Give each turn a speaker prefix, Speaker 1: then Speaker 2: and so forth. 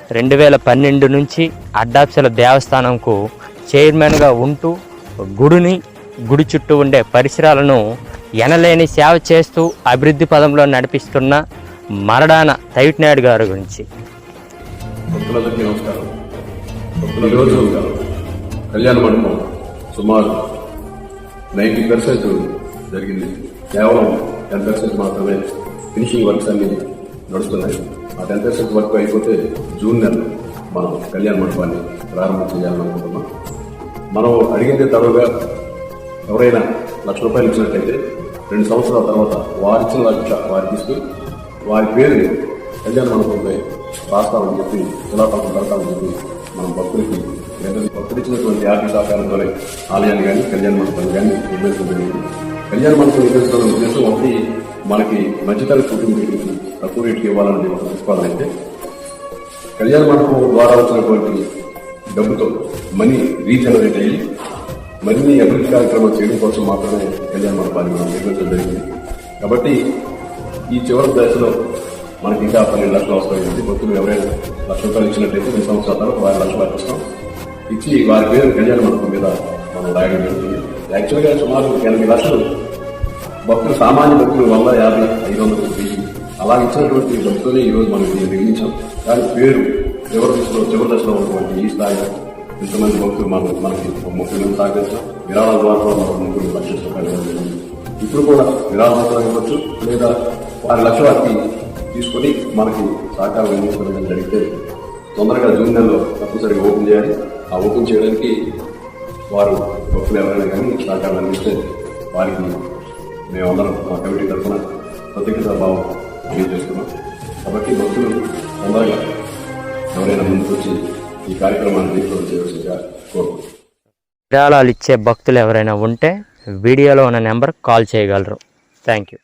Speaker 1: 2012 నుంచి అడ్డాప్సల దేవస్థానంకు చైర్మన్గా ఉంటూ గుడి చుట్టూ ఉండే పరిసరాలను ఎనలేని సేవ చేస్తూ అభివృద్ధి పదంలో నడిపిస్తున్న మరడాన తైట్నాయుడు గారి గురించి.
Speaker 2: భక్తులందరికీ నమస్కారం. ఈరోజు కళ్యాణ మండపం సుమారు 90% జరిగింది. కేవలం 10% మాత్రమే ఫినిషింగ్ వర్క్స్ అన్ని నడుస్తున్నాయి. ఆ 10% వర్క్ అయిపోతే జూన్ నెలలో మనం కళ్యాణ మండపాన్ని ప్రారంభం చేయాలనుకుంటున్నాం. మనం అడిగిందే తరువుగా ఎవరైనా ₹1,00,000 ఇచ్చినట్లయితే 2 సంవత్సరాల తర్వాత వారిచ్చిన ₹1,00,000 వారికి తీసుకుని వారి పేరుని కళ్యాణ మండపంపై రాస్తామని చెప్పి శిలాఫలకం పెడతామని చెప్పి మనం భక్తులకి భక్తులిచ్చినటువంటి ఆర్థిక సహకారంతోనే ఆలయాన్ని కానీ కళ్యాణ మండపాన్ని కానీ నిర్మించడం జరిగింది. కళ్యాణ మండపం నిర్మించడం ఉద్దేశం ఒకటి మనకి మధ్యతరగతి కుటుంబానికి తక్కువ రేటుకి ఇవ్వాలనేది ఒక ప్రతిపాదన అయితే, కళ్యాణ మండపం ద్వారా వచ్చినటువంటి డబ్బుతో మనీ రీజనరేట్ అయ్యి మరిన్ని అభివృద్ధి కార్యక్రమాలు చేయడం కోసం మాత్రమే కళ్యాణ మండపాన్ని మనం నిర్మించడం జరిగింది. కాబట్టి ఈ చివరి దశలో మనకి ఇంకా 12 లక్షలు వస్తాయి. భక్తులు ఎవరైనా ₹1,00,000 ఇచ్చినట్లయితే 2 సంవత్సరాల తర్వాత ₹10,00,000 ఇస్తాం. ఇచ్చి వారి పేరు కళ్యాణ మండపం మీద మనం రాయడం జరుగుతుంది. యాక్చువల్గా సుమారు 80 లక్షలు భక్తులు, సామాన్య భక్తులు 150, 500, 1000 అలా ఇచ్చినటువంటి భక్తులే ఈరోజు మనం దీన్ని నిర్మించాం. కానీ పేరు చివరి దశలో ఉన్నటువంటి ఈ స్థాయిలో ఇంతమంది భక్తులు మనకి 30 మంది సహకరించాం. విరాళాల ద్వారా మనం ₹3,00,000 ఇప్పుడు కూడా విరాళాలు ఇవ్వచ్చు, లేదా ₹10,00,000 తీసుకొని మనకి సహకారం అందించడం జరిగితే తొందరగా జూన్ నెలలో తప్పనిసరిగా ఓపెన్ చేయాలి. ఆ ఓపెన్ చేయడానికి వారు భక్తులు ఎవరైనా కానీ సహకారం అందిస్తే వారికి మేమందరం మా కమిటీ తరఫున ప్రత్యేకత భావం తెలియజేస్తున్నాం. కాబట్టి భక్తులు తొందరగా ఎవరైనా ముందుకు వచ్చి ఈ కార్యక్రమాన్ని దీక్షలు చేయవలసిందిగా కోరుకుంటున్నాం.
Speaker 1: విరాళాలు ఇచ్చే భక్తులు ఎవరైనా ఉంటే వీడియోలో ఉన్న నెంబర్ కాల్ చేయగలరు. Thank you.